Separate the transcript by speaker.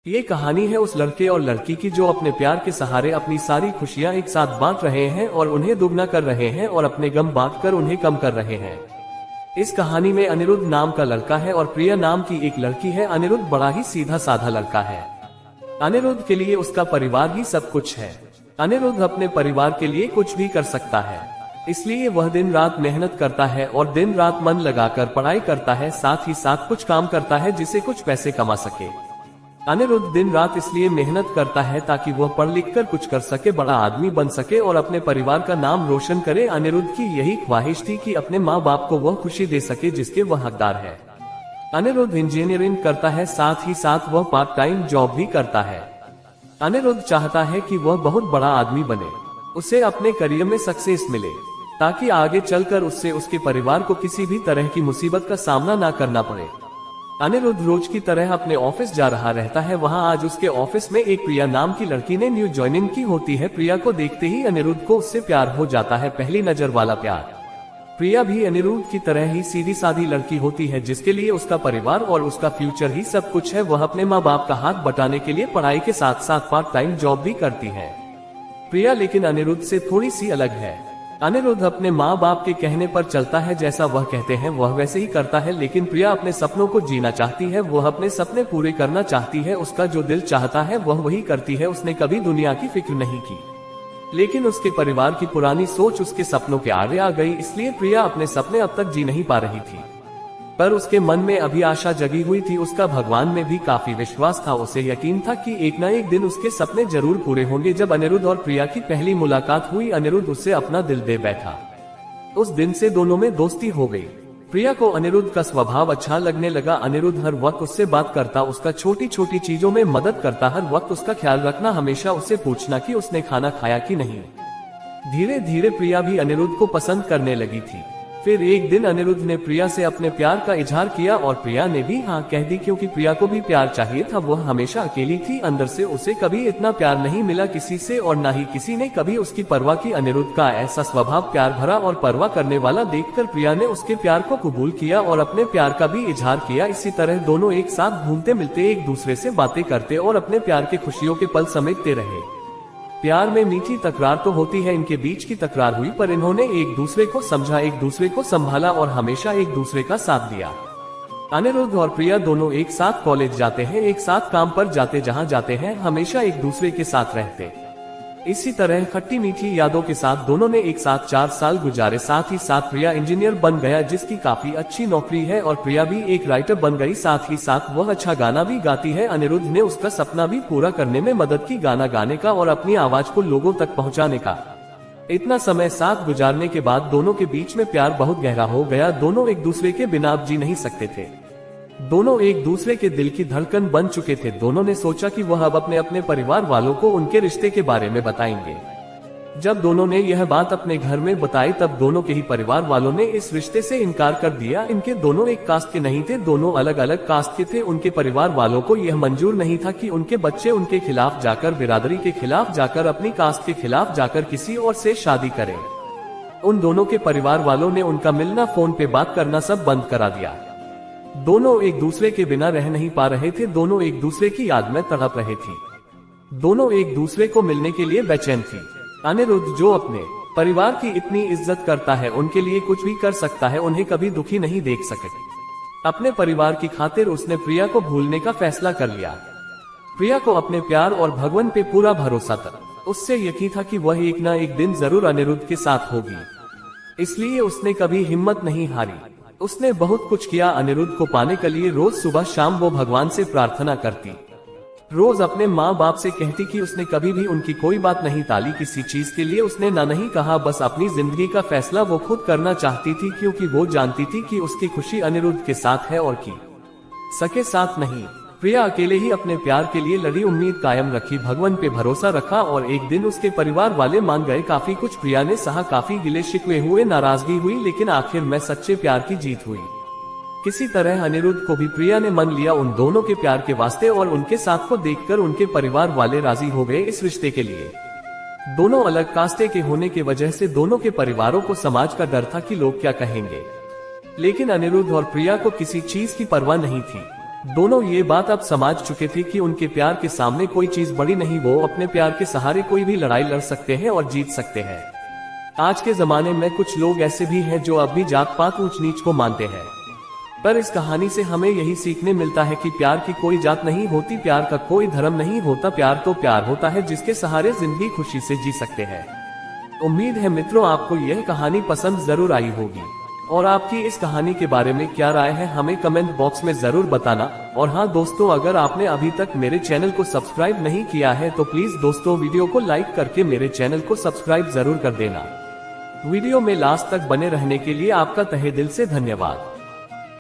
Speaker 1: ये कहानी है उस लड़के और लड़की की जो अपने प्यार के सहारे अपनी सारी खुशियां एक साथ बांट रहे हैं और उन्हें दुगना कर रहे हैं और अपने गम बांटकर उन्हें कम कर रहे हैं। इस कहानी में अनिरुद्ध नाम का लड़का है और प्रिया नाम की एक लड़की है। अनिरुद्ध बड़ा ही सीधा साधा लड़का है। अनिरुद्ध के लिए उसका परिवार ही सब कुछ है। अनिरुद्ध अपने परिवार के लिए कुछ भी कर सकता है, इसलिए वह दिन रात मेहनत करता है और दिन रात मन लगाकर पढ़ाई करता है, साथ ही साथ कुछ काम करता है जिससे कुछ पैसे कमा सके। अनिरुद्ध दिन रात इसलिए मेहनत करता है ताकि वह पढ़ लिख कर कुछ कर सके, बड़ा आदमी बन सके और अपने परिवार का नाम रोशन करे। अनिरुद्ध की यही ख्वाहिश थी कि अपने माँ बाप को वह खुशी दे सके जिसके वह हकदार है। अनिरुद्ध इंजीनियरिंग करता है, साथ ही साथ वह पार्ट टाइम जॉब भी करता है। अनिरुद्ध चाहता है कि वह बहुत बड़ा आदमी बने, उसे अपने करियर में सक्सेस मिले, ताकि आगे चलकर उससे उसके परिवार को किसी भी तरह की मुसीबत का सामना न करना पड़े। अनिरुद्ध रोज की तरह अपने ऑफिस जा रहा रहता है। वहां आज उसके ऑफिस में एक प्रिया नाम की लड़की ने न्यू ज्वाइनिंग की होती है। प्रिया को देखते ही अनिरुद्ध को उससे प्यार हो जाता है, पहली नजर वाला प्यार। प्रिया भी अनिरुद्ध की तरह ही सीधी सादी लड़की होती है जिसके लिए उसका परिवार और उसका फ्यूचर ही सब कुछ है। वह अपने माँ बाप का हाथ बटाने के लिए पढ़ाई के साथ साथ पार्ट टाइम जॉब भी करती है। प्रिया लेकिन अनिरुद्ध से थोड़ी सी अलग है। अनिरुद्ध अपने माँ बाप के कहने पर चलता है, जैसा वह कहते हैं वह वैसे ही करता है, लेकिन प्रिया अपने सपनों को जीना चाहती है। वह अपने सपने पूरे करना चाहती है, उसका जो दिल चाहता है वह वही करती है। उसने कभी दुनिया की फिक्र नहीं की, लेकिन उसके परिवार की पुरानी सोच उसके सपनों के आगे आ गई, इसलिए प्रिया अपने सपने अब तक जी नहीं पा रही थी। पर उसके मन में अभी आशा जगी हुई थी, उसका भगवान में भी काफी विश्वास था। उसे यकीन था कि एक न एक दिन उसके सपने जरूर पूरे होंगे। जब अनिरुद्ध और प्रिया की पहली मुलाकात हुई, अनिरुद्ध उससे अपना दिल दे बैठा। उस दिन से दोनों में दोस्ती हो गई। प्रिया को अनिरुद्ध का स्वभाव अच्छा लगने लगा। अनिरुद्ध हर वक्त उससे बात करता, उसका छोटी छोटी चीजों में मदद करता, हर वक्त उसका ख्याल रखना, हमेशा उससे पूछना कि उसने खाना खाया कि नहीं। धीरे धीरे प्रिया भी अनिरुद्ध को पसंद करने लगी थी। फिर एक दिन अनिरुद्ध ने प्रिया से अपने प्यार का इजहार किया और प्रिया ने भी हाँ कह दी, क्योंकि प्रिया को भी प्यार चाहिए था। वह हमेशा अकेली थी, अंदर से उसे कभी इतना प्यार नहीं मिला किसी से और न ही किसी ने कभी उसकी परवाह की। अनिरुद्ध का ऐसा स्वभाव प्यार भरा और परवाह करने वाला देखकर प्रिया ने उसके प्यार को कबूल किया और अपने प्यार का भी इजहार किया। इसी तरह दोनों एक साथ घूमते मिलते, एक दूसरे से बातें करते और अपने प्यार के खुशियों के पल समेटते रहे। प्यार में मीठी तकरार तो होती है, इनके बीच की तकरार हुई, पर इन्होंने एक दूसरे को समझा, एक दूसरे को संभाला और हमेशा एक दूसरे का साथ दिया। अनिरुद्ध और प्रिया दोनों एक साथ कॉलेज जाते हैं, एक साथ काम पर जाते, जहां जाते हैं हमेशा एक दूसरे के साथ रहते। इसी तरह खट्टी मीठी यादों के साथ दोनों ने एक साथ 4 साल गुजारे। साथ ही साथ प्रिया इंजीनियर बन गया, जिसकी काफी अच्छी नौकरी है, और प्रिया भी एक राइटर बन गई। साथ ही साथ वह अच्छा गाना भी गाती है। अनिरुद्ध ने उसका सपना भी पूरा करने में मदद की, गाना गाने का और अपनी आवाज को लोगों तक पहुंचाने का। इतना समय साथ गुजारने के बाद दोनों के बीच में प्यार बहुत गहरा हो गया। दोनों एक दूसरे के बिना अब जी नहीं सकते थे। दोनों एक दूसरे के दिल की धड़कन बन चुके थे। दोनों ने सोचा कि वह अब अपने अपने परिवार वालों को उनके रिश्ते के बारे में बताएंगे। जब दोनों ने यह बात अपने घर में बताई, तब दोनों के ही परिवार वालों ने इस रिश्ते से इनकार कर दिया। इनके दोनों एक कास्ट के नहीं थे, दोनों अलग अलग कास्ट के थे। उनके परिवार वालों को यह मंजूर नहीं था कि उनके बच्चे उनके खिलाफ जाकर, बिरादरी के खिलाफ जाकर, अपनी कास्ट के खिलाफ जाकर किसी और से शादी करें। उन दोनों के परिवार वालों ने उनका मिलना, फोन पे बात करना सब बंद करा दिया। दोनों एक दूसरे के बिना रह नहीं पा रहे थे। दोनों एक दूसरे की याद में तड़प रहे थे। दोनों एक दूसरे को मिलने के लिए बेचैन थी। अनिरुद्ध जो अपने परिवार की इतनी इज्जत करता है, उनके लिए कुछ भी कर सकता है, उन्हें कभी दुखी नहीं देख सके। अपने परिवार की खातिर उसने प्रिया को भूलने का फैसला कर लिया। प्रिया को अपने प्यार और भगवान पे पूरा भरोसा था। उससे यकीन था कि वह एक न एक दिन जरूर अनिरुद्ध के साथ होगी, इसलिए उसने कभी हिम्मत नहीं हारी। उसने बहुत कुछ किया अनिरुद्ध को पाने के लिए। रोज सुबह शाम वो भगवान से प्रार्थना करती, रोज अपने माँ बाप से कहती कि उसने कभी भी उनकी कोई बात नहीं टाली। किसी चीज के लिए उसने ना नहीं कहा, बस अपनी जिंदगी का फैसला वो खुद करना चाहती थी, क्योंकि वो जानती थी कि उसकी खुशी अनिरुद्ध के साथ है और कि सके साथ नहीं। प्रिया अकेले ही अपने प्यार के लिए लड़ी, उम्मीद कायम रखी, भगवान पे भरोसा रखा और एक दिन उसके परिवार वाले मान गए। काफी कुछ प्रिया ने सहा, काफी गिले शिकवे हुए, नाराजगी हुई, लेकिन आखिर में सच्चे प्यार की जीत हुई। किसी तरह अनिरुद्ध को भी प्रिया ने मन लिया उन दोनों के प्यार के वास्ते, और उनके साथ को देखकर उनके परिवार वाले राजी हो गए इस रिश्ते के लिए। दोनों अलग कास्टे के होने की वजह से दोनों के परिवारों को समाज का डर था कि लोग क्या कहेंगे, लेकिन अनिरुद्ध और प्रिया को किसी चीज की परवाह नहीं थी। दोनों ये बात अब समझ चुके थे कि उनके प्यार के सामने कोई चीज बड़ी नहीं, वो अपने प्यार के सहारे कोई भी लड़ाई लड़ सकते हैं और जीत सकते हैं। आज के जमाने में कुछ लोग ऐसे भी हैं जो अब भी जात पात ऊंच नीच को मानते हैं, पर इस कहानी से हमें यही सीखने मिलता है कि प्यार की कोई जात नहीं होती, प्यार का कोई धर्म नहीं होता, प्यार तो प्यार होता है जिसके सहारे जिंदगी खुशी से जी सकते हैं। उम्मीद है मित्रों आपको यह कहानी पसंद जरूर आई होगी, और आपकी इस कहानी के बारे में क्या राय है हमें कमेंट बॉक्स में जरूर बताना। और हाँ दोस्तों, अगर आपने अभी तक मेरे चैनल को सब्सक्राइब नहीं किया है तो प्लीज दोस्तों वीडियो को लाइक करके मेरे चैनल को सब्सक्राइब जरूर कर देना। वीडियो में लास्ट तक बने रहने के लिए आपका तहे दिल से धन्यवाद।